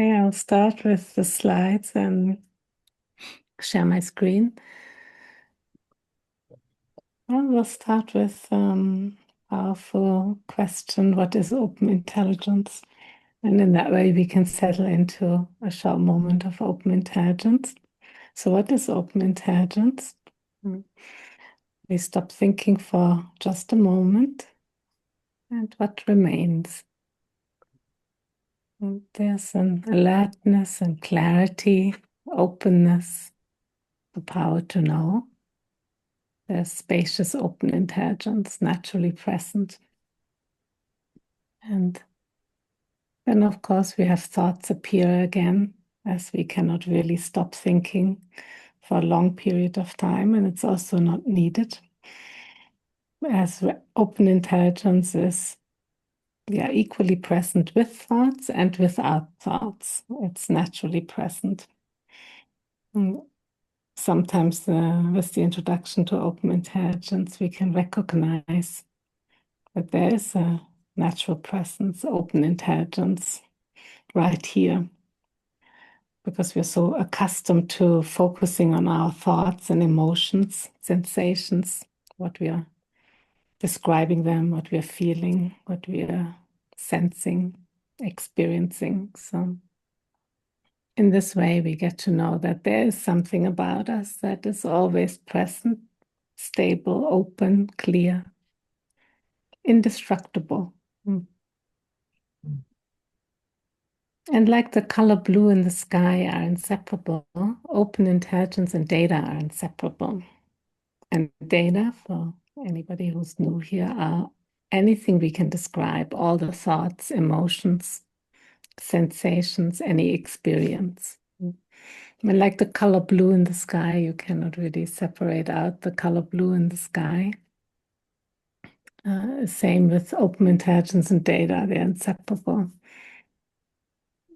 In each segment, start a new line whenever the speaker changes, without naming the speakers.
Okay, I'll start with the slides and share my screen. Well, we'll start with powerful question, what is open intelligence? And in that way, we can settle into a short moment of open intelligence. So what is open intelligence? We stop thinking for just a moment, and what remains? And there's an alertness and clarity, openness, the power to know. There's spacious open intelligence naturally present. And then, of course, we have thoughts appear again, as we cannot really stop thinking for a long period of time, and it's also not needed. As open intelligence is equally present with thoughts and without thoughts. It's naturally present. Sometimes with the introduction to open intelligence, we can recognize that there is a natural presence, open intelligence right here, because we're so accustomed to focusing on our thoughts and emotions, sensations, what we are describing them, what we are feeling, what we are sensing, experiencing. So in this way, we get to know that there is something about us that is always present, stable, open, clear, indestructible. And like the color blue in the sky are inseparable, open intelligence and data are inseparable. And data, for anybody who's new here, are anything we can describe, all the thoughts, emotions, sensations, any experience. And like the color blue in the sky, you cannot really separate out the color blue in the sky. Same with open intelligence and data, they're inseparable.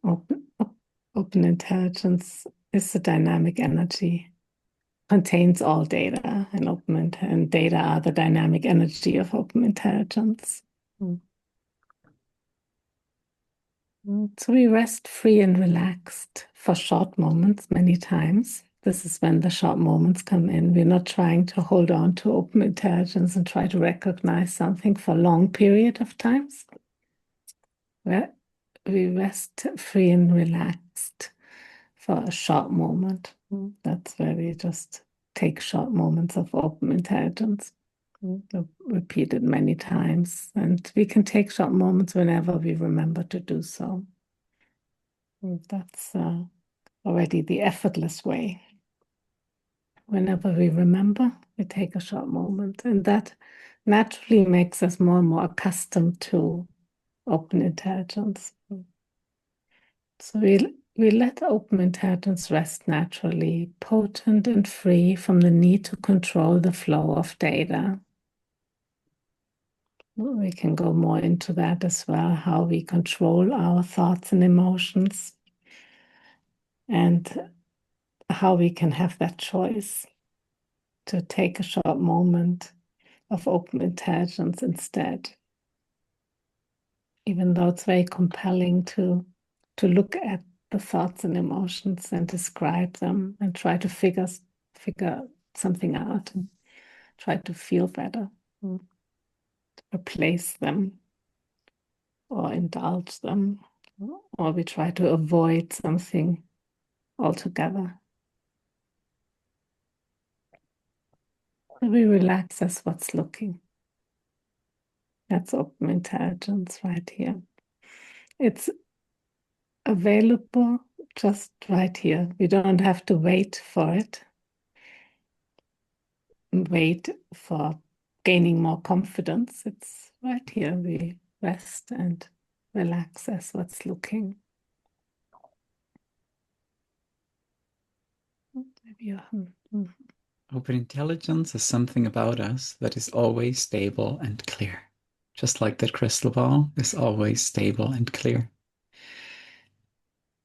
Open intelligence is a dynamic energy, contains all data, and data are the dynamic energy of open intelligence. So we rest free and relaxed for short moments many times. This is when the short moments come in. We're not trying to hold on to open intelligence and try to recognize something for a long period of times. We rest free and relaxed for a short moment. That's where we just take short moments of open intelligence. Repeat it many times, and we can take short moments whenever we remember to do so. That's already the effortless way. Whenever we remember, we take a short moment, and that naturally makes us more and more accustomed to open intelligence. So we let open intelligence rest naturally, potent and free from the need to control the flow of data. We can go more into that as well, how we control our thoughts and emotions, and how we can have that choice to take a short moment of open intelligence instead. Even though it's very compelling to look at the thoughts and emotions and describe them and try to figure something out and try to feel better, replace them or indulge them, or we try to avoid something altogether. We relax as what's looking. That's open intelligence right here. It's available just right here. We don't have to wait for it. Wait for gaining more confidence. It's right here. We rest and relax as what's looking. Maybe
Open intelligence is something about us that is always stable and clear, just like that crystal ball is always stable and clear.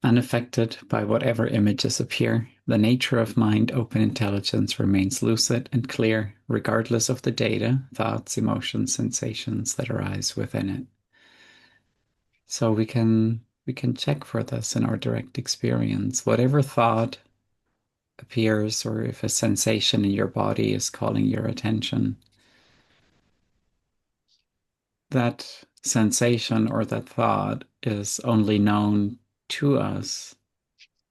Unaffected by whatever images appear, the nature of mind open intelligence remains lucid and clear, regardless of the data, thoughts, emotions, sensations that arise within it. So we can We can check for this in our direct experience. Whatever thought appears, or if a sensation in your body is calling your attention, that sensation or that thought is only known to us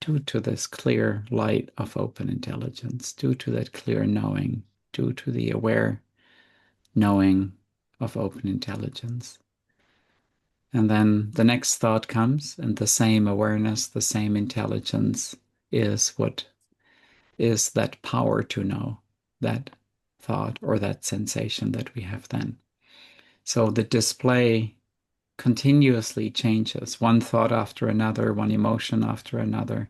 due to this clear light of open intelligence, due to that clear knowing, due to the aware knowing of open intelligence. And then the next thought comes, and the same awareness, the same intelligence is what is that power to know that thought or that sensation that we have then. So the display continuously changes, one thought after another, one emotion after another,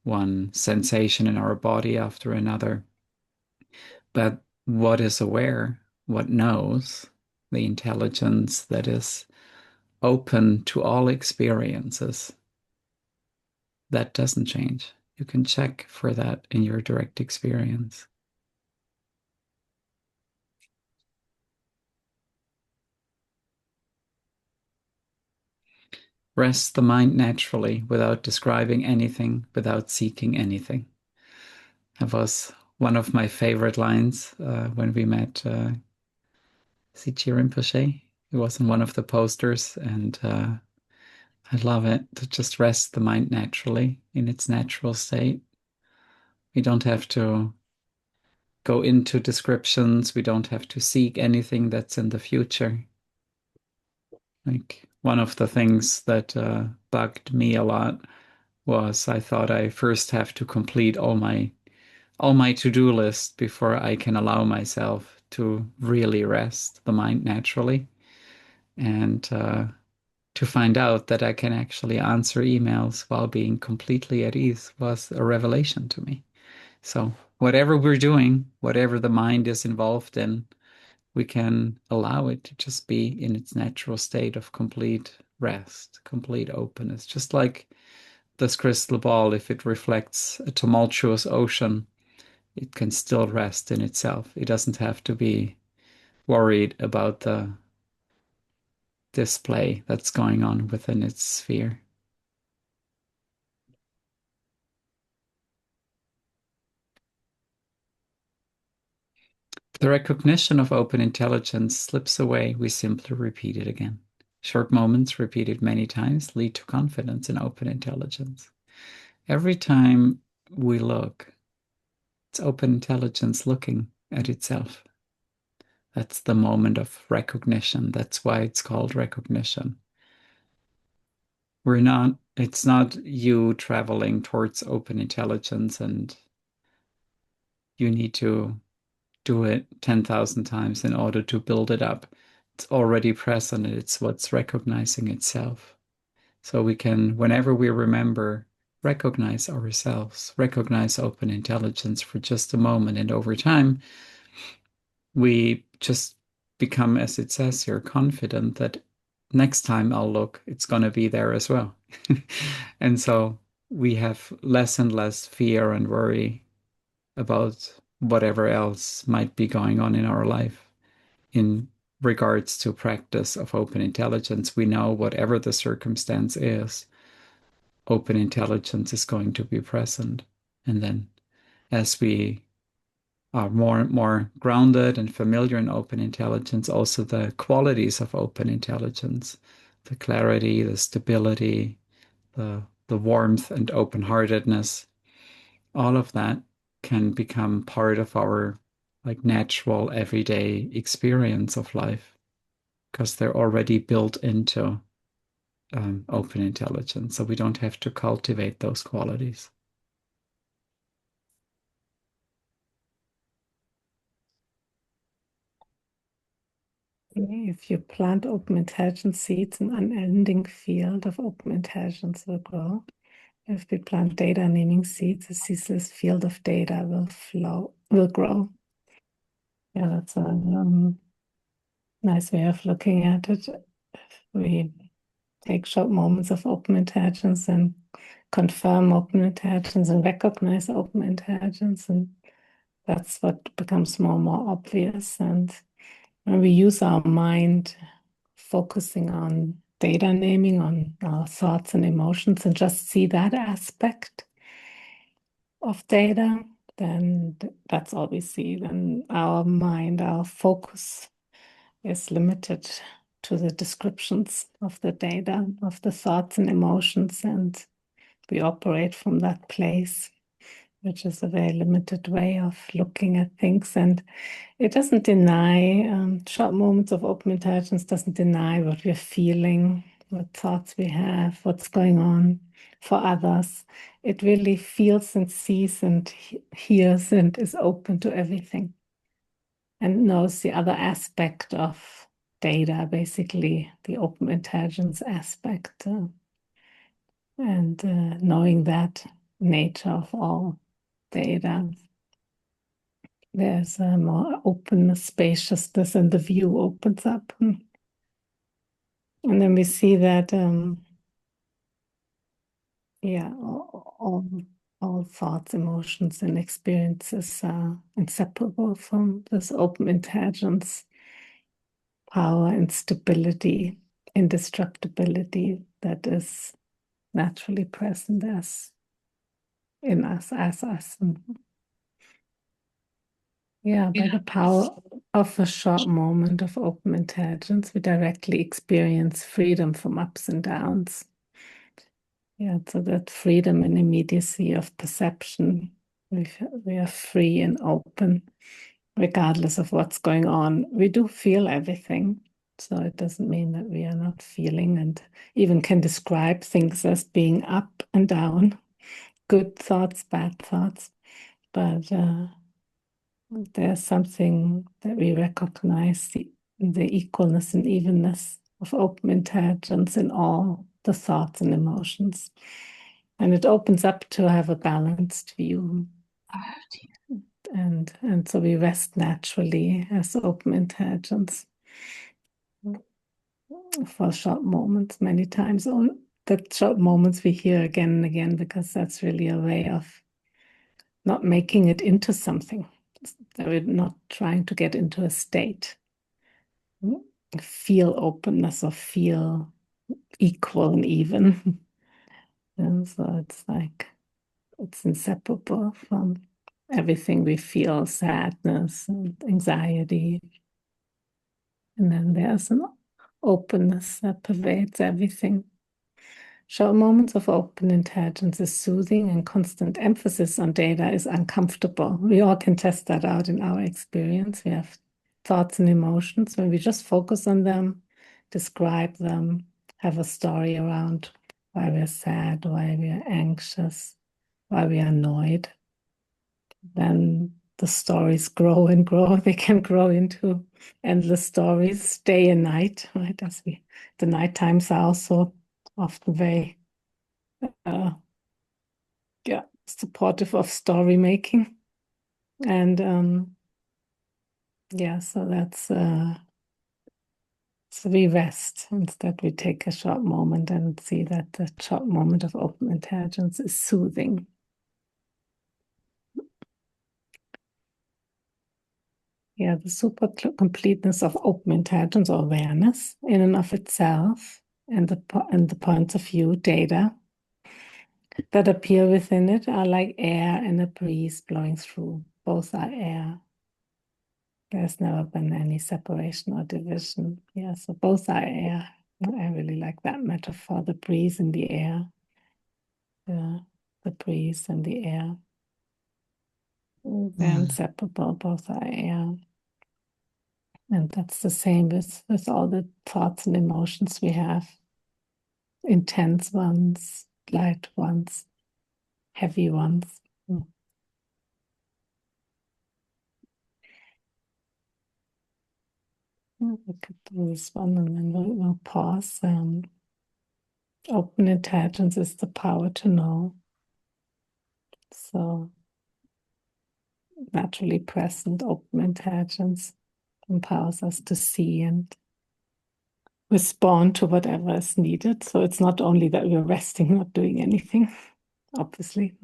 one sensation in our body after another. But what is aware, what knows, the intelligence that is open to all experiences, that doesn't change. You can check for that in your direct experience. Rest the mind naturally without describing anything, without seeking anything. That was one of my favorite lines when we met Sichi Rinpoche. It was in one of the posters, and I love it to just rest the mind naturally in its natural state. We don't have to go into descriptions. We don't have to seek anything that's in the future. Like one of the things that bugged me a lot was I thought I first have to complete all my to-do list before I can allow myself to really rest the mind naturally. And to find out that I can actually answer emails while being completely at ease was a revelation to me. So whatever we're doing, whatever the mind is involved in, we can allow it to just be in its natural state of complete rest, complete openness. Just like this crystal ball, if it reflects a tumultuous ocean, it can still rest in itself. It doesn't have to be worried about the display that's going on within its sphere. If the recognition of open intelligence slips away, we simply repeat it again. Short moments repeated many times lead to confidence in open intelligence. Every time we look, it's open intelligence looking at itself. That's the moment of recognition. That's why it's called recognition. It's not you traveling towards open intelligence and you need to do it 10,000 times in order to build it up. It's already present. It's what's recognizing itself. So we can, whenever we remember, recognize ourselves, recognize open intelligence for just a moment. And over time, we just become, as it says here, confident that next time I'll look, it's going to be there as well. And so we have less and less fear and worry about whatever else might be going on in our life. In regards to practice of open intelligence, we know whatever the circumstance is, open intelligence is going to be present. And then as we are more and more grounded and familiar in open intelligence, also the qualities of open intelligence, the clarity, the stability, the warmth and open-heartedness, all of that can become part of our like natural everyday experience of life because they're already built into open intelligence. So we don't have to cultivate those qualities.
If you plant open intelligence seeds, an unending field of open intelligence will grow. If we plant data naming seeds, a ceaseless field of data will grow. Yeah, that's a nice way of looking at it. We take short moments of open intelligence and confirm open intelligence and recognize open intelligence, and that's what becomes more and more obvious. And when we use our mind focusing on data naming on our thoughts and emotions and just see that aspect of data, then that's all we see. Then our mind, our focus is limited to the descriptions of the data, of the thoughts and emotions, and we operate from that place, which is a very limited way of looking at things. And it doesn't deny, short moments of open intelligence doesn't deny what we're feeling, what thoughts we have, what's going on for others. It really feels and sees and hears and is open to everything and knows the other aspect of data, basically the open intelligence aspect, and knowing that nature of all data. There's a more openness, spaciousness, and the view opens up. And then we see that, yeah, all thoughts, emotions, and experiences are inseparable from this open intelligence, power, and stability, indestructibility that is naturally present as in us, as us. And yeah, by the power of a short moment of open intelligence, we directly experience freedom from ups and downs. Yeah, so that freedom and immediacy of perception, we are free and open, regardless of what's going on. We do feel everything, so it doesn't mean that we are not feeling, and even can describe things as being up and down, good thoughts, bad thoughts. But there's something that we recognize the equalness and evenness of open intelligence in all the thoughts and emotions. And it opens up to have a balanced view. And so we rest naturally as open intelligence for short moments, many times. The short moments we hear again and again, because that's really a way of not making it into something. We're not trying to get into a state. Feel openness or feel equal and even. And so it's like, it's inseparable from everything we feel, sadness and anxiety. And then there's an openness that pervades everything. Short moments of open intelligence is soothing, and constant emphasis on data is uncomfortable. We all can test that out in our experience. We have thoughts and emotions. When we just focus on them, describe them, have a story around why we're sad, why we're anxious, why we're annoyed, then the stories grow and grow. They can grow into endless stories, day and night, right? The night times are also often very yeah, supportive of story making. And yeah, so that's so we rest. Instead, we take a short moment and see that the short moment of open intelligence is soothing. Yeah, the super completeness of open intelligence or awareness in and of itself, and the points of view data that appear within it are like air and a breeze blowing through. Both are air. There's never been any separation or division. Yeah, so both are air. I really like that metaphor, the breeze in the air. The breeze and the air. They're inseparable, both are air. And that's the same with all the thoughts and emotions we have. Intense ones, light ones, heavy ones. We could do this one and then we'll pause. Open intelligence is the power to know. So naturally present open intelligence empowers us to see and respond to whatever is needed. So it's not only that we're resting, not doing anything, obviously.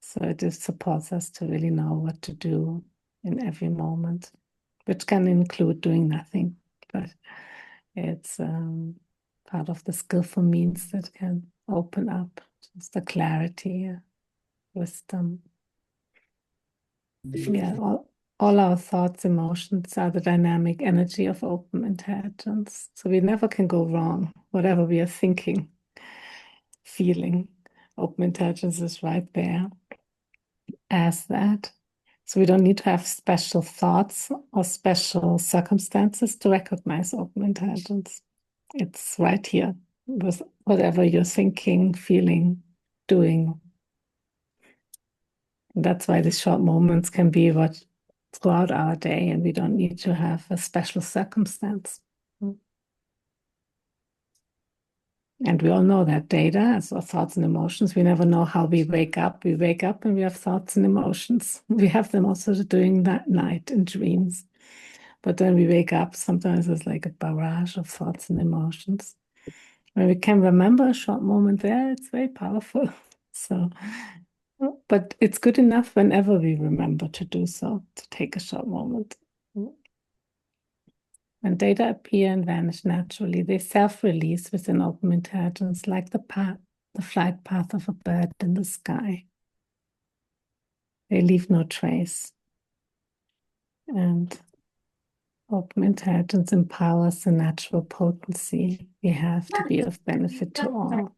So it just supports us to really know what to do in every moment, which can include doing nothing, but it's part of the skillful means that can open up just the clarity, wisdom. Yeah, all our thoughts, emotions are the dynamic energy of open intelligence. So we never can go wrong, whatever we are thinking, feeling. Open intelligence is right there as that. So we don't need to have special thoughts or special circumstances to recognize open intelligence. It's right here with whatever you're thinking, feeling, doing. That's why these short moments can be what throughout our day, and we don't need to have a special circumstance. And we all know that data, so thoughts and emotions, we never know how we wake up. We wake up and we have thoughts and emotions. We have them also during that night in dreams. But when we wake up, sometimes it's like a barrage of thoughts and emotions. When we can remember a short moment there, it's very powerful. So, but it's good enough whenever we remember to do so, to take a short moment. When data appear and vanish naturally, they self-release within open intelligence, like the flight path of a bird in the sky. They leave no trace. And open intelligence empowers the natural potency we have to be of benefit to all.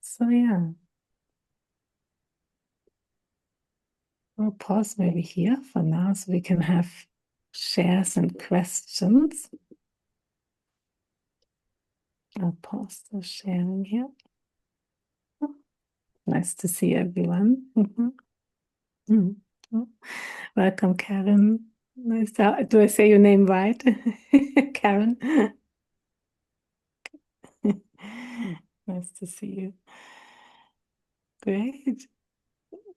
So yeah, we'll pause maybe here for now so we can have shares and questions. I'll pause the sharing here. Nice to see everyone. Welcome, Karen. Nice do I say your name right? Karen. Nice to see you. Great.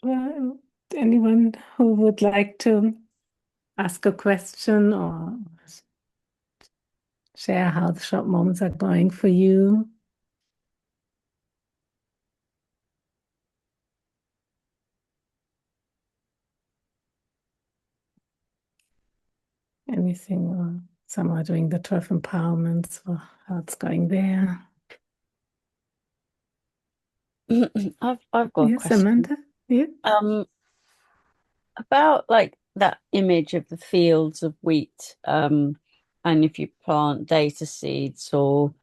Well, anyone who would like to ask a question or share how the short moments are going for you? Anything, or some are doing the 12 empowerments, or how it's going there.
I've got a
Yes,
question.
Amanda? Yeah.
About like that image of the fields of wheat, and if you plant data seeds or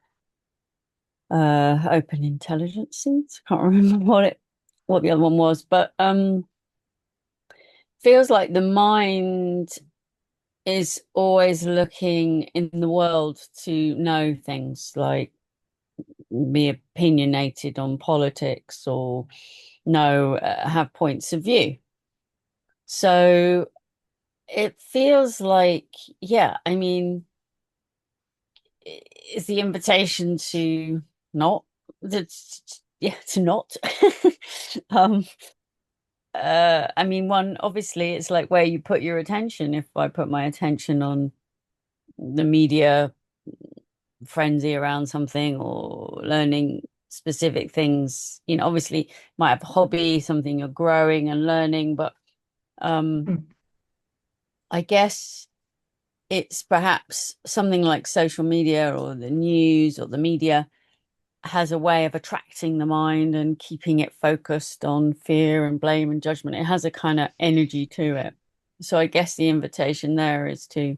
open intelligence seeds. I can't remember what the other one was, but feels like the mind is always looking in the world to know things, like be opinionated on politics or have points of view. So it feels like, yeah, I mean, it's the invitation to not, to not. um I mean, one, obviously it's like where you put your attention. If I put my attention on the media frenzy around something or learning specific things, obviously might have a hobby, something you're growing and learning, but I guess it's perhaps something like social media or the news or the media has a way of attracting the mind and keeping it focused on fear and blame and judgment. It has a kind of energy to it. So I guess the invitation there is to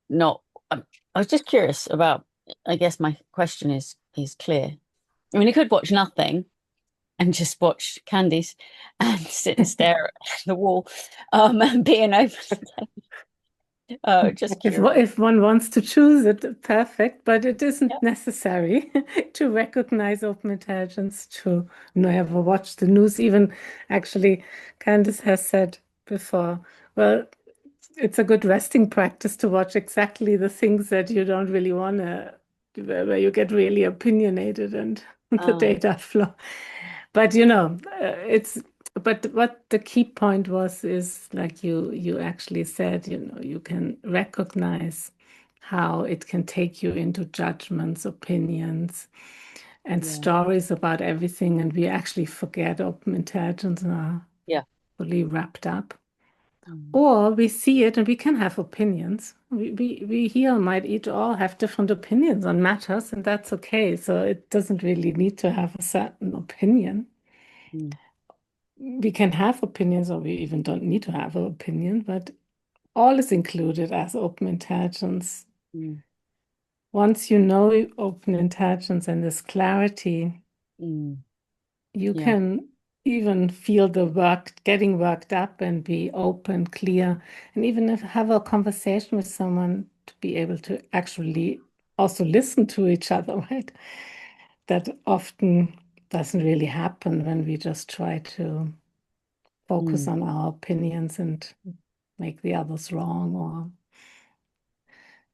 not. I was just curious about. I guess my question is clear. I mean, you could watch nothing and just watch candies and sit and stare at the wall, and be an open. Just curious.
If one wants to choose it, perfect, but it
Yeah.
isn't necessary to recognize open intelligence to never watch the news. Even actually, Candice has said before, well, it's a good resting practice to watch exactly the things that you don't really want to, where you get really opinionated and the data flow. But it's but what the key point was is like you actually said, you can recognize how it can take you into judgments, opinions, and stories about everything, and we actually forget open intelligence and are
Yeah.
fully wrapped up. Or we see it and we can have opinions. We here might each all have different opinions on matters, and that's okay. So it doesn't really need to have a certain opinion.
Mm.
We can have opinions, or we even don't need to have an opinion, but all is included as open intelligence.
Mm.
Once you know open intelligence and this clarity,
Mm.
you
Yeah.
can even feel the work getting worked up and be open, clear, and even if have a conversation with someone to be able to actually also listen to each other, right? That often doesn't really happen when we just try to focus
Mm.
on our opinions and make the others wrong or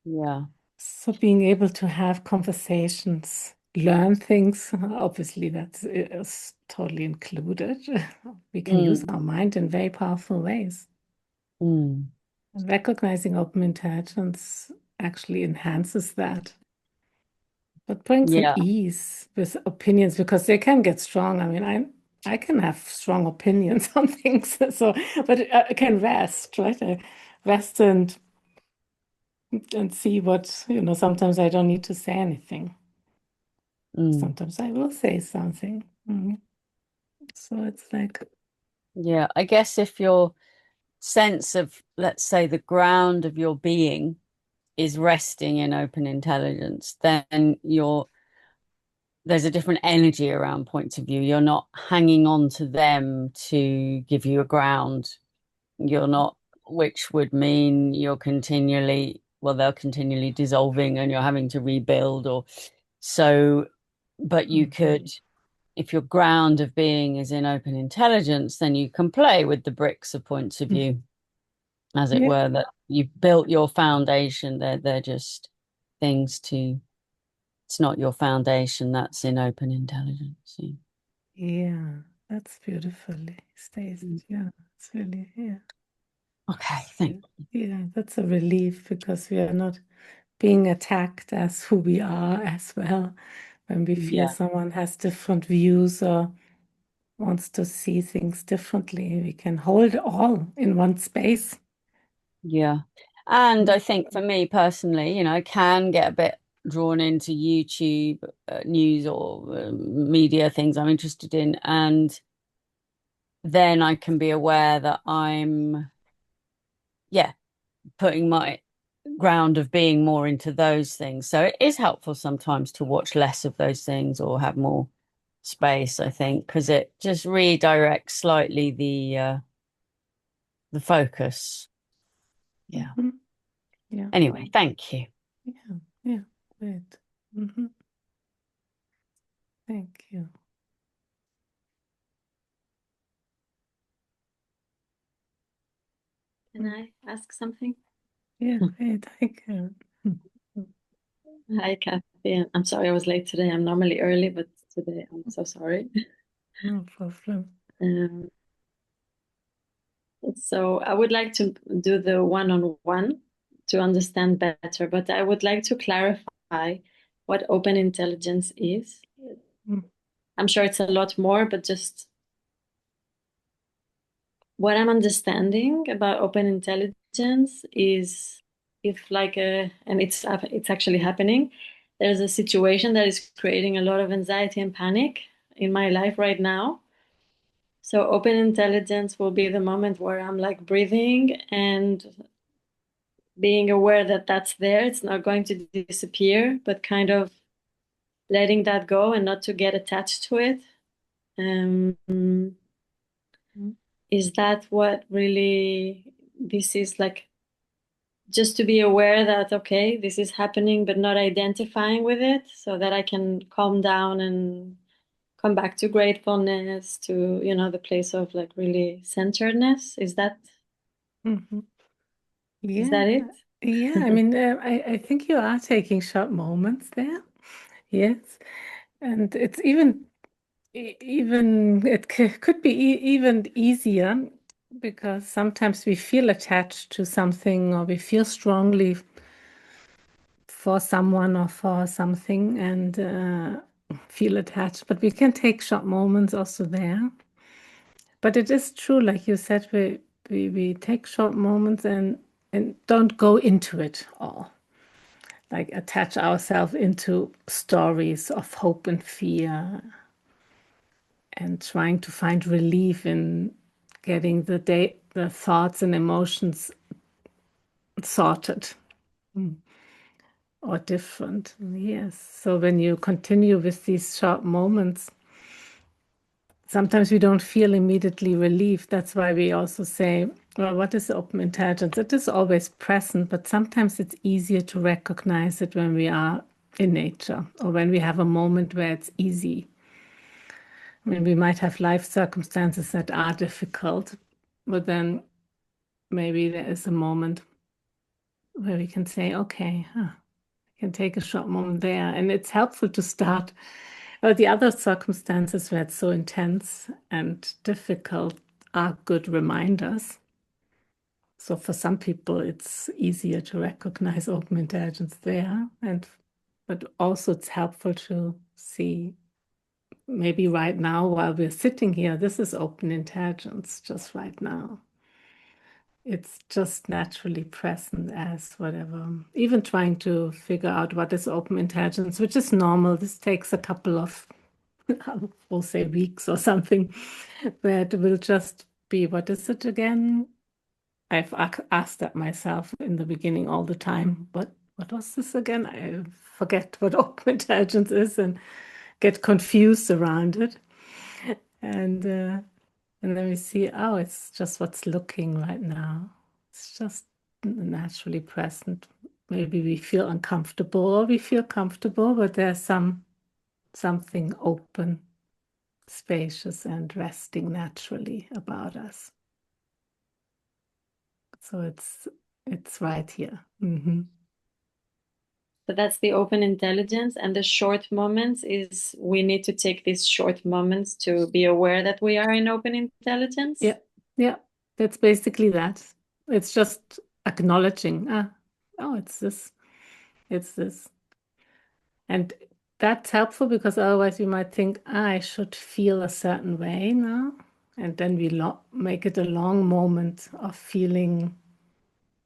Yeah.
so being able to have conversations, learn things, obviously that is totally included. We can use
Mm.
our mind in very powerful ways.
Mm.
And recognizing open intelligence actually enhances that, but brings an
Yeah.
ease with opinions because they can get strong. I mean, I can have strong opinions on things, so but I can rest, right? I rest and see what, sometimes I don't need to say anything.
Mm.
Sometimes I will say something. So it's like,
Yeah. I guess if your sense of, let's say, the ground of your being is resting in open intelligence, then there's a different energy around points of view. You're not hanging on to them to give you a ground. You're not, which would mean they're continually dissolving and you're having to rebuild or so. But you could, if your ground of being is in open intelligence, then you can play with the bricks of points of view, as it
yeah,
were, that you've built your foundation. They're just things to, it's not your foundation that's in open intelligence. Yeah.
yeah, that's beautifully stated. Yeah, it's really, yeah.
Okay, thank
Yeah, that's a relief because we are not being attacked as who we are as well. When we
you.
feel
Yeah,
someone has different views or wants to see things differently, we can hold it all in one space.
yeah. And I think for me personally, I can get a bit drawn into YouTube news or media things I'm interested in, and then I can be aware that I'm, yeah, putting my ground of being more into those things. So it is helpful sometimes to watch less of those things or have more space, I think, because it just redirects slightly the focus. Yeah.
Mhm. Yeah,
Anyway, thank you.
yeah, yeah, great. Thank you.
Can I ask something?
Yeah, great. Thank you.
Hi, Kathy. I'm sorry I was late today. I'm normally early, but today I'm so sorry.
No problem.
Um, so I would like to do the one-on-one to understand better, but I would like to clarify what open intelligence is.
Mm.
I'm sure it's a lot more, but just what I'm understanding about open intelligence is if and it's actually happening, there's a situation that is creating a lot of anxiety and panic in my life right now. So open intelligence will be the moment where I'm like breathing and being aware that that's there. It's not going to disappear, but kind of letting that go and not to get attached to it. Um, is that what really this is like? Just to be aware that, okay, this is happening, but not identifying with it so that I can calm down and come back to gratefulness, to, the place of like really centeredness.
Mhm.
Is
Yeah,
that it?
yeah. I mean, I think you are taking short moments there. Yes, and it's even it could be even easier because sometimes we feel attached to something or we feel strongly for someone or for something and feel attached. But we can take short moments also there. But it is true, like you said, we take short moments and don't go into it all. Like attach ourselves into stories of hope and fear and trying to find relief in getting the thoughts and emotions sorted or different. Yes. So when you continue with these short moments, sometimes we don't feel immediately relief. That's why we also say, well, what is open intelligence? It is always present, but sometimes it's easier to recognize it when we are in nature or when we have a moment where it's easy. I mean, we might have life circumstances that are difficult, but then maybe there is a moment where we can say, okay, I can take a short moment there. And it's helpful to start. The other circumstances where it's so intense and difficult are good reminders. So for some people, it's easier to recognize open intelligence there. But also it's helpful to see maybe right now while we're sitting here, this is open intelligence just right now. It's just naturally present as whatever. Even trying to figure out what is open intelligence, which is normal. This takes a couple of, we'll say weeks or something, where it will just be, what is it again? I've asked that myself in the beginning all the time. What was this again? I forget what open intelligence is and get confused around it. And then we see, oh, it's just what's looking right now. It's just naturally present. Maybe we feel uncomfortable or we feel comfortable, but there's something open, spacious, and resting naturally about us. So it's right here. Mm-hmm.
So that's the open intelligence, and the short moments is we need to take these short moments to be aware that we are in open intelligence.
Yeah, that's basically that. It's just acknowledging, oh, it's this. And that's helpful because otherwise we might think, I should feel a certain way now. And then we make it a long moment of feeling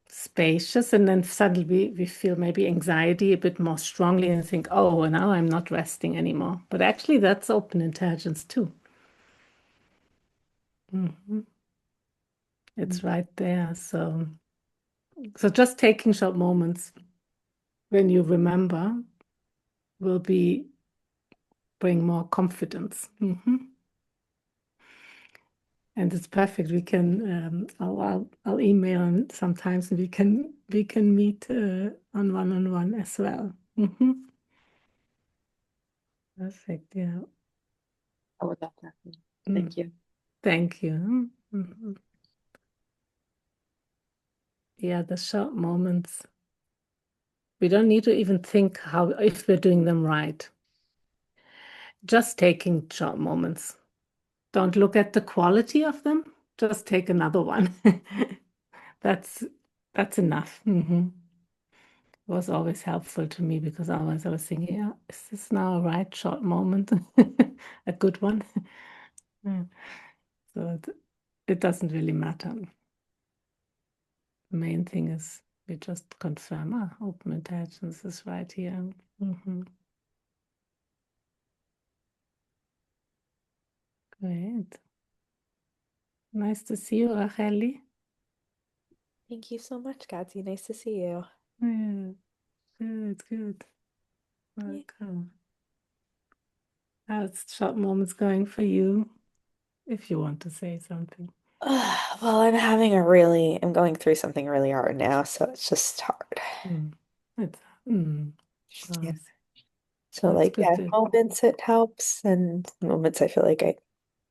spacious. And then suddenly we feel maybe anxiety a bit more strongly and think, oh, now I'm not resting anymore. But actually, that's open intelligence too. It's right there. So just taking short moments when you remember will bring more confidence. And it's perfect. We can I'll email and sometimes we can meet on one-on-one as well. Perfect. Yeah.
I would love that. Thank you.
Thank you. Yeah, the short moments. We don't need to even think if we're doing them right. Just taking short moments. Don't look at the quality of them. Just take another one. That's enough. It was always helpful to me because otherwise I was thinking, yeah, is this now a right short moment? A good one? So it doesn't really matter. The main thing is we just confirm, open intelligence is right here. Great. Nice to see you, Racheli.
Thank you so much, Gazi. Nice to see you.
Yeah. Good. Welcome. How's short moments going for you? If you want to say something.
Well, I'm going through something really hard now, so it's just hard.
It's
Yeah.
well,
So
that's
like,
good
yeah,
to
moments it helps, and moments I feel like I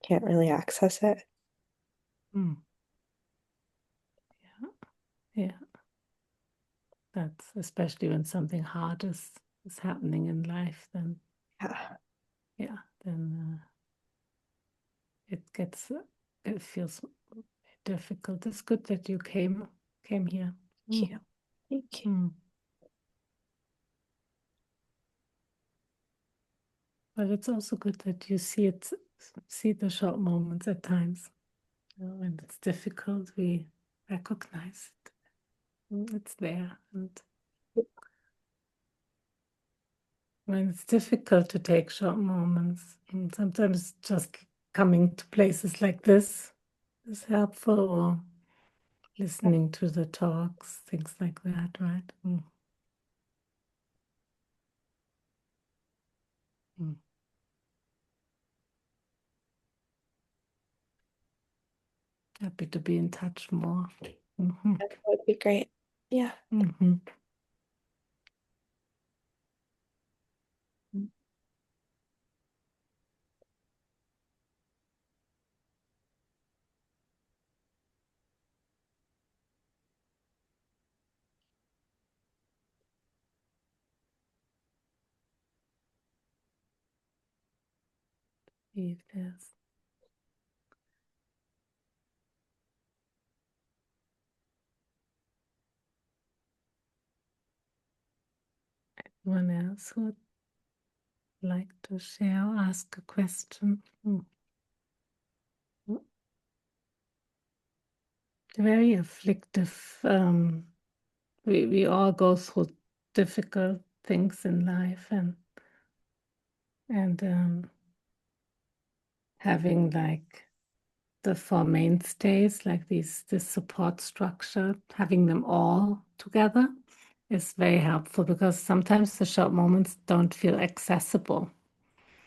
can't really access it.
yeah. That's especially when something hard is happening in life, then then it feels difficult. It's good that you came here.
Thank you. Thank you.
But it's also good that you see the short moments at times. when it's difficult, we recognize it. It's there. And when it's difficult to take short moments, and sometimes just coming to places like this is helpful, or listening to the talks, things like that, right? Happy to be in touch more.
That would be great. Yeah.
See if there's anyone else who would like to share or ask a question. Very afflictive. We all go through difficult things in life, and having like the four mainstays, like this support structure, having them all together is very helpful, because sometimes the short moments don't feel accessible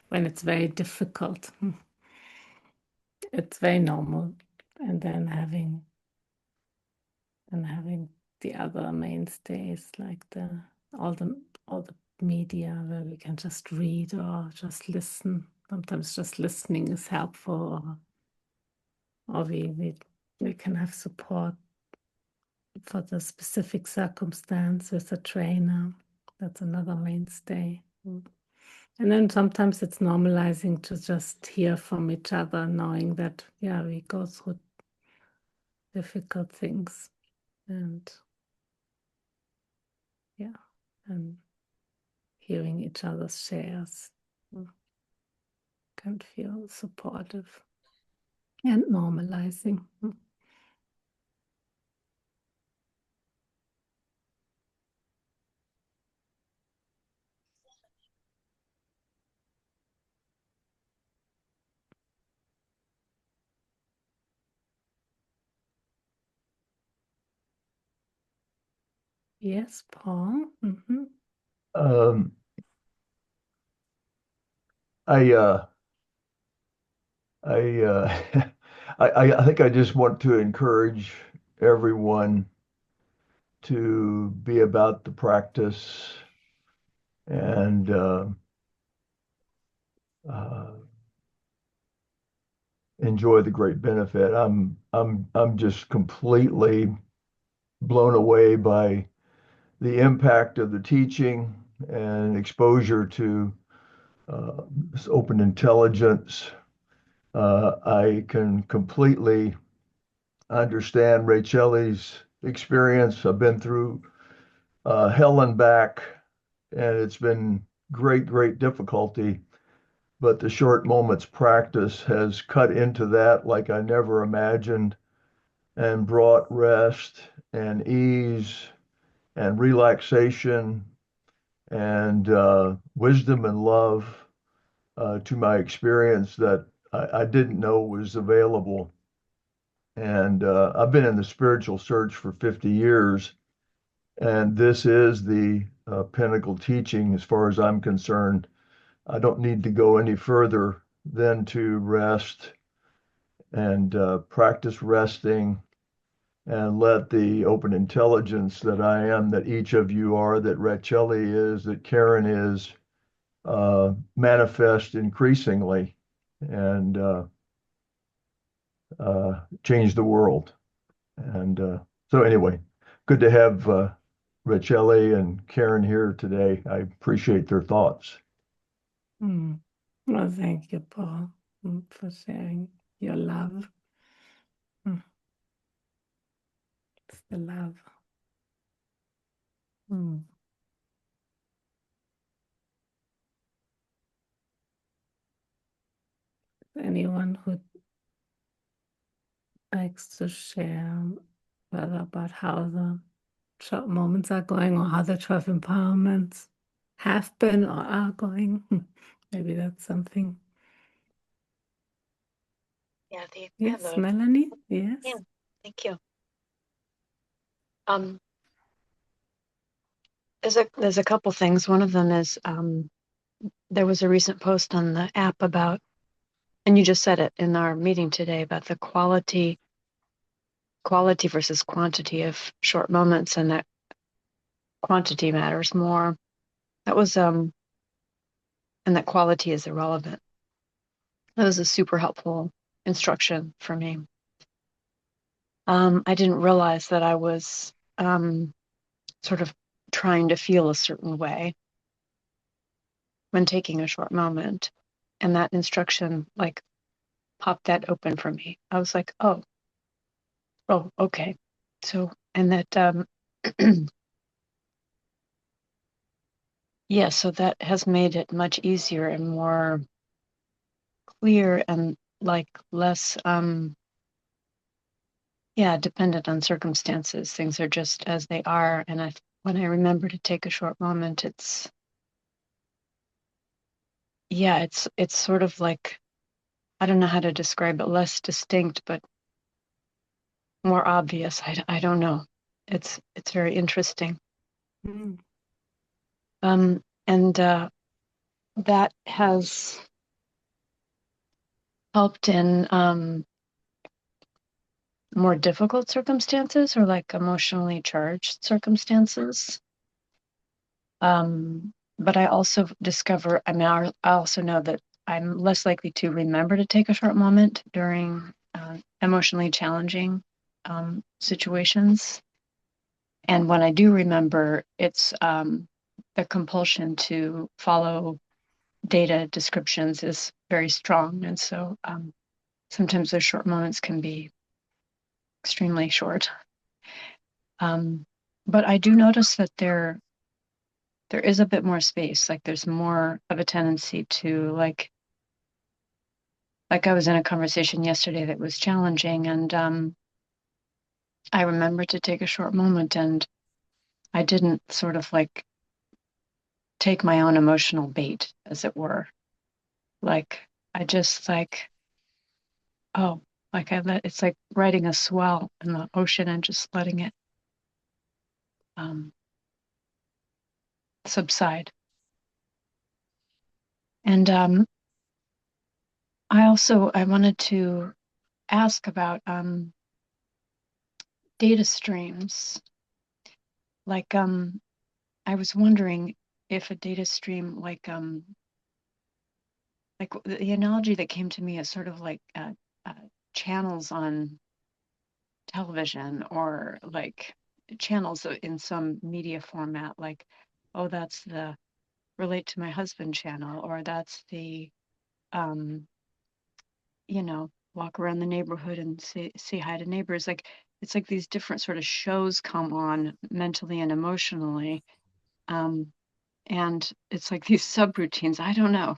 when it's very difficult. It's very normal. And then having the other mainstays, like all the media where we can just read or just listen. Sometimes just listening is helpful, or we can have support for the specific circumstance with a trainer. That's another mainstay. And then sometimes it's normalizing to just hear from each other, knowing that, yeah, we go through difficult things, and yeah, and hearing each other's shares can feel supportive and normalizing. Yes, Paul.
Um, I I think I just want to encourage everyone to be about the practice and uh, enjoy the great benefit. I'm just completely blown away by the impact of the teaching and exposure to this open intelligence. I can completely understand Rachelle's experience. I've been through hell and back, and it's been great difficulty. But the short moments practice has cut into that like I never imagined, and brought rest and ease and relaxation and wisdom and love to my experience that I didn't know was available. And I've been in the spiritual search for 50 years, and this is the pinnacle teaching as far as I'm concerned. I don't need to go any further than to rest and practice resting and let the open intelligence that I am, that each of you are, that Rachele is, that Karen is, manifest increasingly and change the world. And so anyway, good to have Rachele and Karen here today. I appreciate their thoughts.
Well, thank you, Paul, for sharing your love. It's the love. Anyone who'd likes to share further about how the short moments are going, or how the 12 empowerments have been or are going? Maybe that's something.
Yeah,
Yes, Melanie? Yes.
yeah, thank you. There's a couple things. One of them is there was a recent post on the app about, and you just said it in our meeting today, about the quality versus quantity of short moments, and that quantity matters more. That was and that quality is irrelevant. That was a super helpful instruction for me. I didn't realize that I was sort of trying to feel a certain way when taking a short moment, and that instruction like popped that open for me. I was like, oh, okay. So, and that yeah, so that has made it much easier and more clear and like less dependent on circumstances. Things are just as they are, and when I remember to take a short moment, it's sort of like, I don't know how to describe it, less distinct but more obvious. I don't know. It's very interesting.
Mm.
And that has helped in more difficult circumstances, or like emotionally charged circumstances. But I also discover, I mean, I also know that I'm less likely to remember to take a short moment during emotionally challenging situations. And when I do remember, it's the compulsion to follow data descriptions is very strong. And so sometimes those short moments can be extremely short. But I do notice that there is a bit more space. Like there's more of a tendency to like I was in a conversation yesterday that was challenging, and I remember to take a short moment, and I didn't sort of like take my own emotional bait, as it were. Like I just like, oh, like it's like riding a swell in the ocean and just letting it subside. And I wanted to ask about data streams. Like I was wondering if a data stream like the analogy that came to me is sort of like channels on television, or like channels in some media format, like, oh, that's the relate to my husband channel, or that's the walk around the neighborhood and say hi to neighbors. Like it's like these different sort of shows come on mentally and emotionally, and it's like these subroutines, I don't know,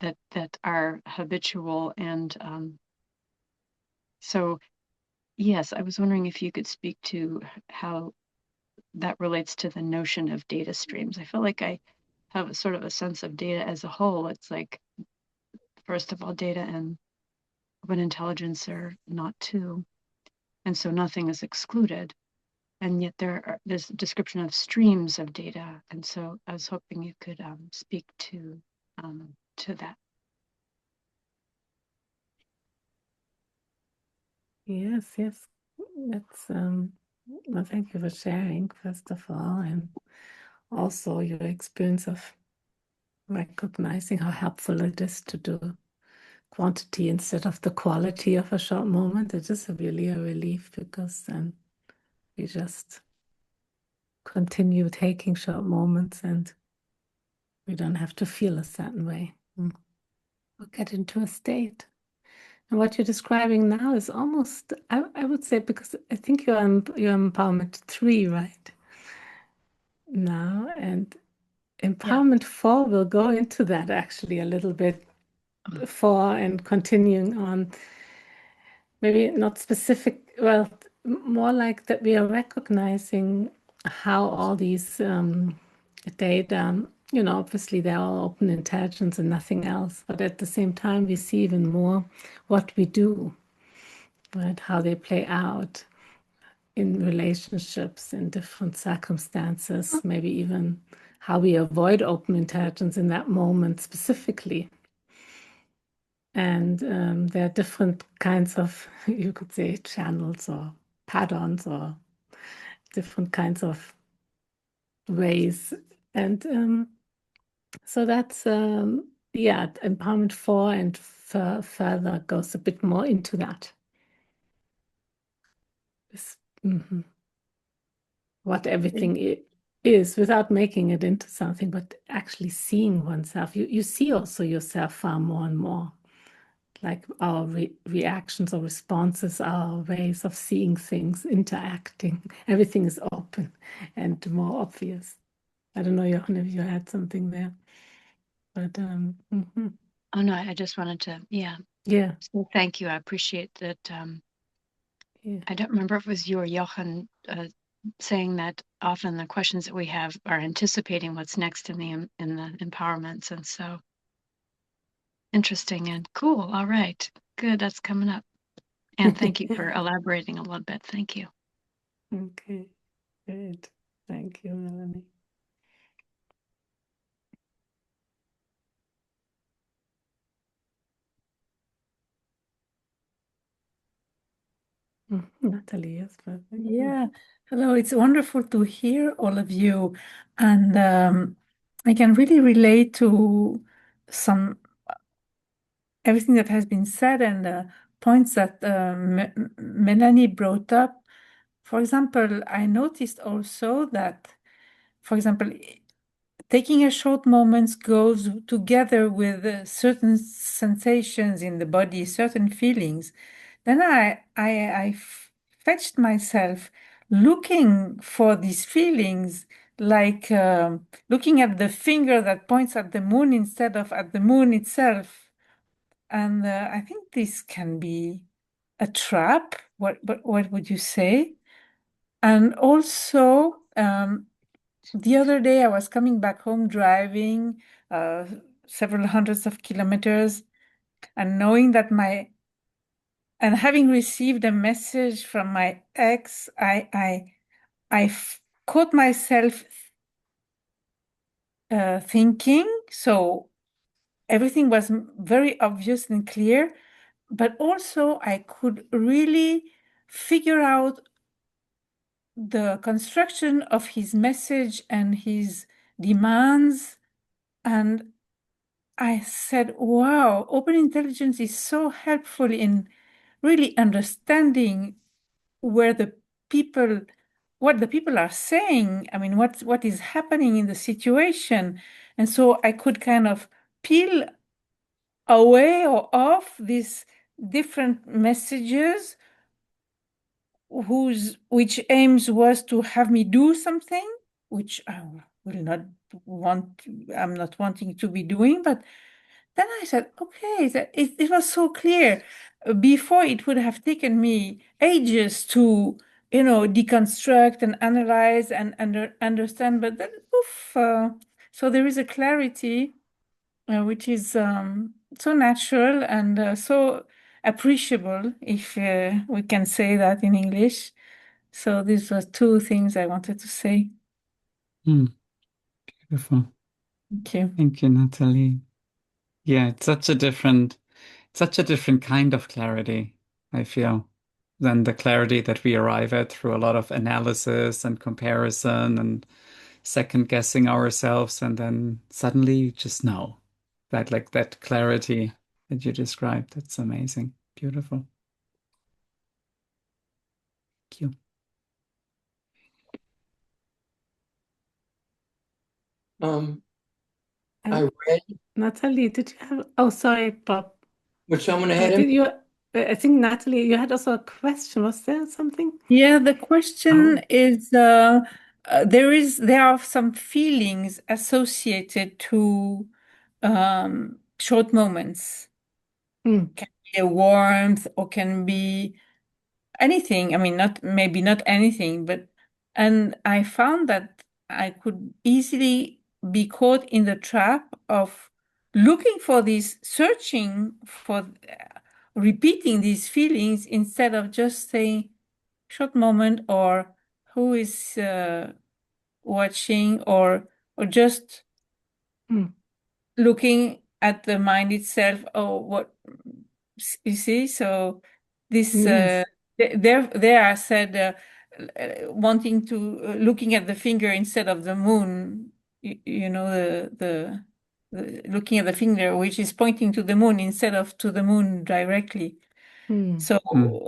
that are habitual. And so yes, I was wondering if you could speak to how that relates to the notion of data streams. I feel like I have a sort of a sense of data as a whole. It's like, first of all, data and open intelligence are not two, and so nothing is excluded. And yet there's a description of streams of data, and so I was hoping you could speak to that.
Yes, yes. That's well, thank you for sharing, first of all, and also your experience of recognizing how helpful it is to do quantity instead of the quality of a short moment. It is really a relief, because then we just continue taking short moments and we don't have to feel a certain way. We'll get into a state. And what you're describing now is almost, I would say, because I think you're empowerment 3 right now, and empowerment 4 will go into that actually a little bit, 4 and continuing on. maybe not specific, well, more like that we are recognizing how all these data, obviously they're all open intelligence and nothing else, but at the same time, we see even more what we do, right? How they play out in relationships, in different circumstances, maybe even how we avoid open intelligence in that moment specifically. And there are different kinds of, you could say, channels or patterns or different kinds of ways. And so that's, empowerment 4 and further goes a bit more into that. Mhm. What everything is without making it into something, but actually seeing oneself. You see also yourself far more and more. Like our reactions or responses, our ways of seeing things, interacting. Everything is open and more obvious. I don't know, Jochen, if you had something there. But
Oh no, I just wanted to, yeah. So thank you. I appreciate that. I don't remember if it was you or Jochen saying that often the questions that we have are anticipating what's next in the empowerments, and so interesting and cool. All right, good. That's coming up. And thank you for elaborating a little bit. Thank you.
Okay, good. Thank you, Melanie. Natalie, yes, perfect.
Yeah. Hello, it's wonderful to hear all of you. And I can really relate to everything that has been said and points that Melanie brought up. For example, I noticed also that, for example, taking a short moment goes together with certain sensations in the body, certain feelings. Then I fetched myself looking for these feelings, like looking at the finger that points at the moon instead of at the moon itself. And I think this can be a trap. What would you say? And also, the other day I was coming back home driving several hundreds of kilometers, and knowing that and having received a message from my ex, caught myself thinking. So everything was very obvious and clear, but also I could really figure out the construction of his message and his demands. And I said, wow, open intelligence is so helpful in really understanding where what the people are saying. I mean, what is happening in the situation. And so I could kind of peel away or off these different messages which aims was to have me do something, which I will not want, I'm not wanting to be doing. But then I said, okay, it was so clear. Before, it would have taken me ages to, deconstruct and analyze and understand. But then, so there is a clarity which is so natural and so appreciable, if we can say that in English. So these were two things I wanted to say.
Beautiful.
Thank you.
Thank you, Natalie. Yeah, it's such a different kind of clarity, I feel, than the clarity that we arrive at through a lot of analysis and comparison and second guessing ourselves, and then suddenly you just know that, like, that clarity that you described. That's amazing. Beautiful. Thank you.
I read.
Natalie, did you have? Oh, sorry, Bob.
Would someone ahead of
Did
me?
you? I think Natalie, you had also a question. Was there something?
Yeah, the question is there are some feelings associated to short moments. Can be a warmth or can be anything. I mean, maybe not anything, but and I found that I could easily be caught in the trap of looking for these, searching for, repeating these feelings instead of just saying short moment or who is watching or just
Mm.
looking at the mind itself. Oh, what you see? So this
Yes.
there I said wanting to looking at the finger instead of the moon. You know the looking at the finger, which is pointing to the moon instead of to the moon directly.
Mm.
So
Mm.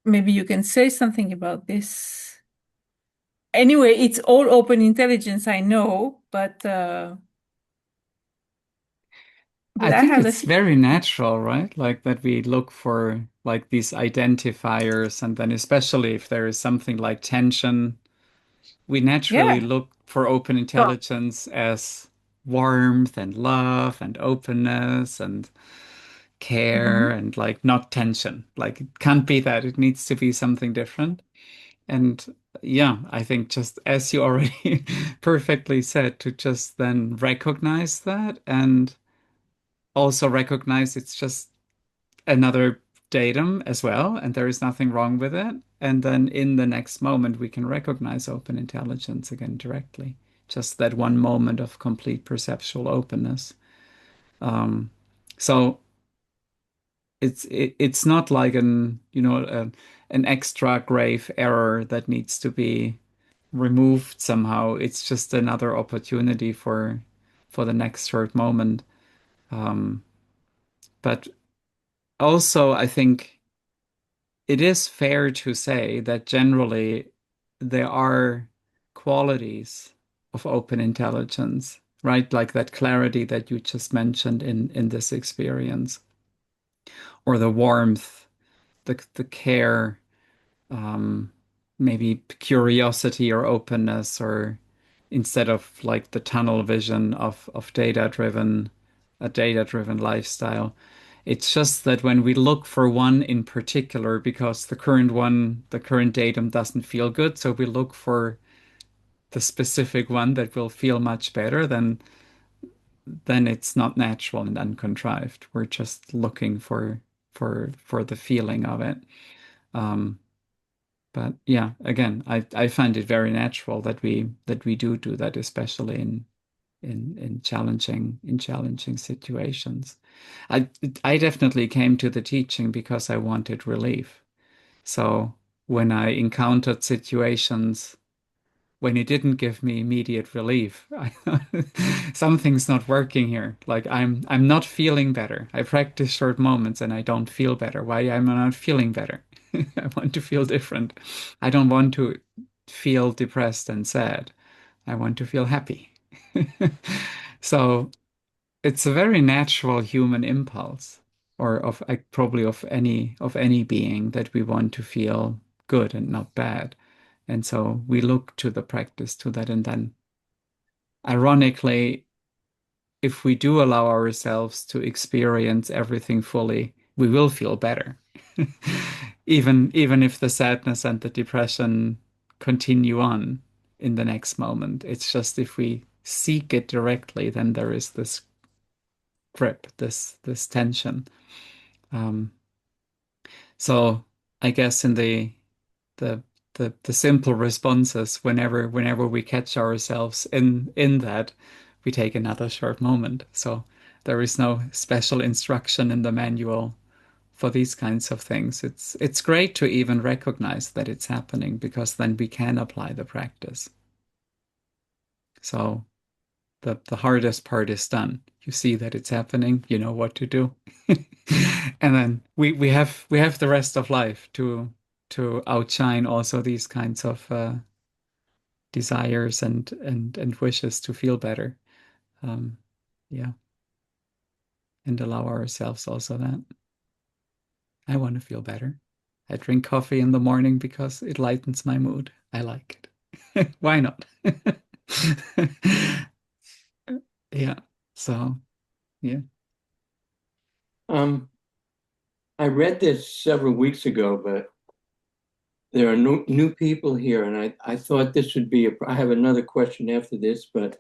maybe you can say something about this. Anyway, it's all open intelligence, I know, but
I
I
think
have the
it's very natural, right? Like that we look for like these identifiers, and then especially if there is something like tension, we naturally
yeah.
look for open intelligence as warmth and love and openness and care
Mhm.
and like not tension. Like it can't be that. It needs to be something different. And yeah, I think just as you already perfectly said, to just then recognize that and also recognize it's just another datum as well, and there is nothing wrong with it. And then in the next moment, we can recognize open intelligence again directly. Just that one moment of complete perceptual openness. Um, so it's not like an extra grave error that needs to be removed somehow. It's just another opportunity for the next short moment. Um, but also, I think it is fair to say that generally there are qualities of open intelligence, right? Like that clarity that you just mentioned in this experience, or the warmth, the care, um, maybe curiosity or openness, or instead of like the tunnel vision of a data-driven lifestyle. It's just that when we look for one in particular, because the current datum doesn't feel good, so we look for the specific one that will feel much better, then it's not natural and uncontrived. We're just looking for the feeling of it. Um, but yeah, again, I find it very natural that we do that, especially in challenging situations. I I definitely came to the teaching because I wanted relief. So when I encountered situations when it didn't give me immediate relief, something's not working here. Like I'm not feeling better. I practice short moments and I don't feel better. Why am I not feeling better? I want to feel different. I don't want to feel depressed and sad. I want to feel happy. So it's a very natural human impulse, or of probably of any being, that we want to feel good and not bad. And so we look to the practice to that. And then, ironically, if we do allow ourselves to experience everything fully, we will feel better. Even if the sadness and the depression continue on in the next moment. It's just if we seek it directly, then there is this grip, this tension. Um, so I guess in the the simple responses, whenever we catch ourselves in that, we take another short moment. So there is no special instruction in the manual for these kinds of things. It's great to even recognize that it's happening, because then we can apply the practice. So the hardest part is done. You see that it's happening, you know what to do. And then we have the rest of life to outshine also these kinds of desires and wishes to feel better. Um, yeah, and allow ourselves also that. I want to feel better. I drink coffee in the morning because it lightens my mood. I like it. Why not? Yeah. So, yeah.
Um, I read this several weeks ago, but there are no new people here, and I thought this would be I have another question after this, but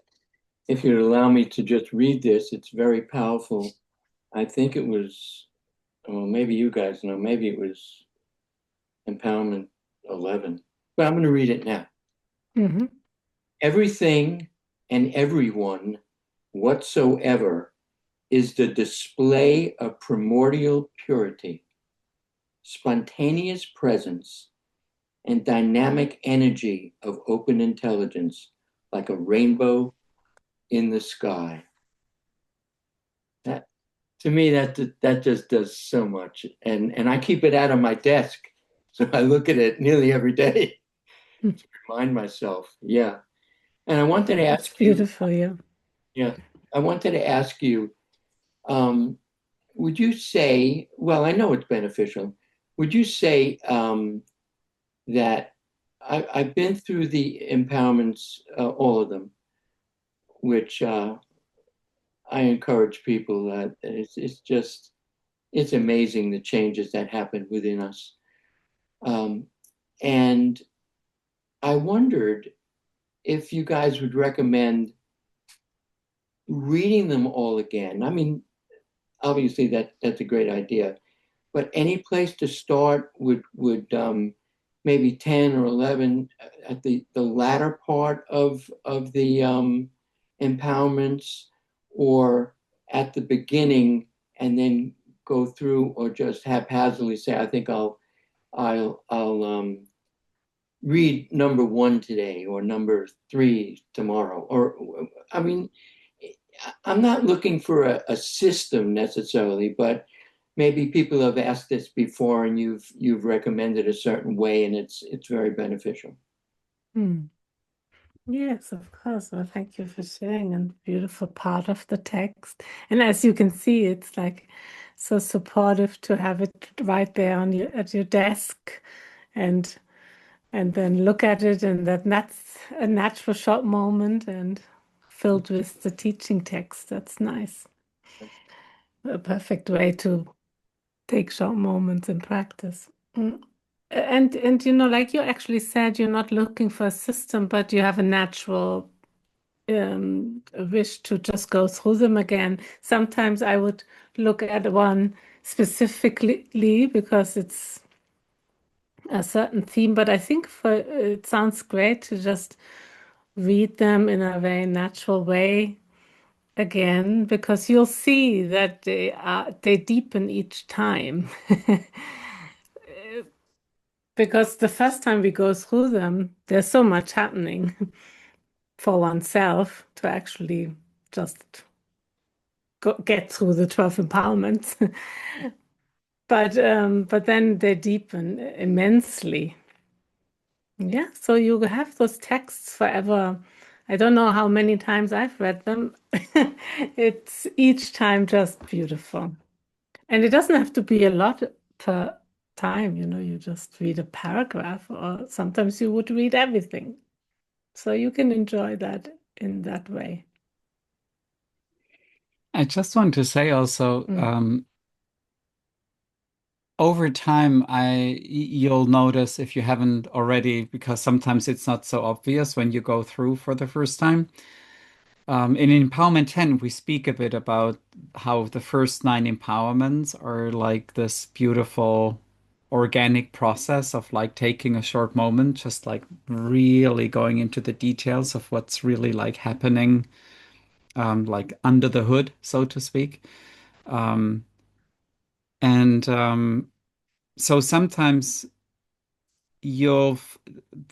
if you'd allow me to just read this, it's very powerful. I think it was, well, maybe you guys know, maybe it was Empowerment 11, but I'm going to read it now.
Mhm.
Everything and everyone whatsoever is the display of primordial purity, spontaneous presence, and dynamic energy of open intelligence, like a rainbow in the sky. That, to me, that just does so much, and I keep it out on my desk, so I look at it nearly every day to remind myself. Yeah, and I wanted to
That's
ask you.
beautiful, yeah.
Yeah, I wanted to ask you. Um, would you say? Well, I know it's beneficial. Would you say that I've been through the empowerments, all of them, which I encourage people that it's just it's amazing the changes that happen within us. Um, and I wondered if you guys would recommend reading them all again. I mean, obviously that's a great idea, but any place to start would maybe 10 or 11 at the latter part of the empowerments, or at the beginning and then go through, or just haphazardly say, I think I'll read number one today or number three tomorrow. Or I mean, I'm not looking for a system necessarily, but maybe people have asked this before and you've recommended a certain way, and it's very beneficial.
Hmm. Yes, of course. Well, thank you for sharing a beautiful part of the text. And as you can see, it's like so supportive to have it right there on your at your desk, and then look at it, and that's a natural short moment and filled with the teaching text. That's nice. A perfect way to take short moments in practice. Mm. And like you actually said, you're not looking for a system, but you have a natural wish to just go through them again. Sometimes I would look at one specifically because it's a certain theme, but I think it sounds great to just read them in a very natural way again, because you'll see that they deepen each time. Because the first time we go through them, there's so much happening for oneself to actually just get through the 12 empowerments. But then they deepen immensely. Yeah, so you have those texts forever. I don't know how many times I've read them. It's each time just beautiful. And it doesn't have to be a lot per time, you just read a paragraph, or sometimes you would read everything. So you can enjoy that in that way.
I just want to say also,
Mm.
over time, you'll notice if you haven't already, because sometimes it's not so obvious when you go through for the first time. In Empowerment 10, we speak a bit about how the first nine empowerments are like this beautiful organic process of like taking a short moment, just like really going into the details of what's really like happening, like under the hood, so to speak. Um, and so sometimes you'll,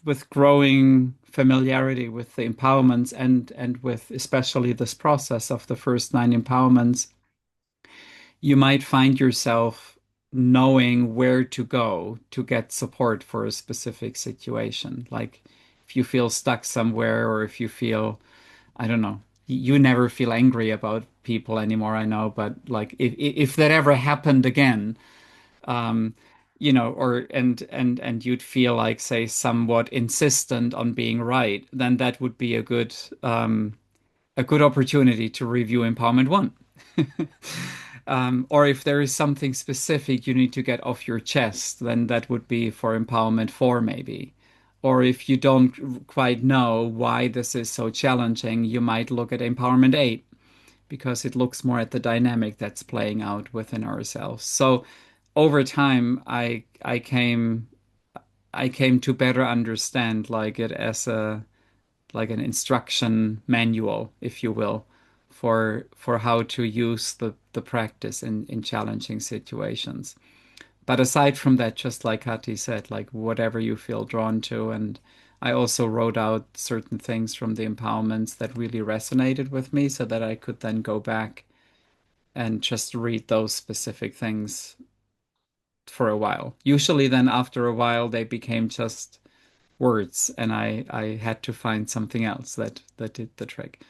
with growing familiarity with the empowerments and with especially this process of the first nine empowerments, you might find yourself knowing where to go to get support for a specific situation. Like if you feel stuck somewhere, or if you feel, I don't know, you never feel angry about people anymore, I know, but like if that ever happened again, um, or and you'd feel like, say, somewhat insistent on being right, then that would be a good opportunity to review Empowerment 1. Or if there is something specific you need to get off your chest, then that would be for empowerment 4 maybe. Or if you don't quite know why this is so challenging, you might look at empowerment 8, because it looks more at the dynamic that's playing out within ourselves. So over time, I came to better understand like it as an instruction manual, if you will, for how to use the practice in challenging situations. But aside from that, just like Hati said, like whatever you feel drawn to. And I also wrote out certain things from the empowerments that really resonated with me so that I could then go back and just read those specific things for a while. Usually then after a while, they became just words, and I had to find something else that did the trick.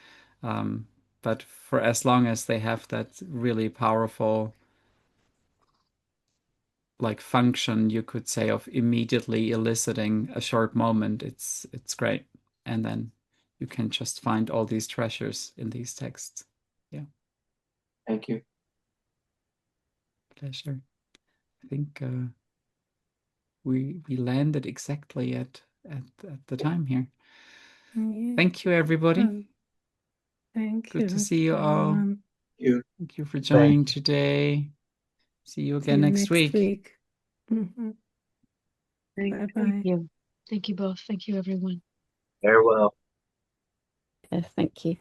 But for as long as they have that really powerful like function, you could say, of immediately eliciting a short moment, it's great. And then you can just find all these treasures in these texts. Yeah.
Thank you.
Pleasure. I think we landed exactly at the time here.
Yeah.
Thank you, everybody.
Thank
Good
you.
to see you all.
everyone.
Thank you for joining today. See you
See
again
you
next week.
Mhm.
Thank
Bye-bye.
Thank you. Thank you both. Thank you, everyone.
Farewell.
Thank you.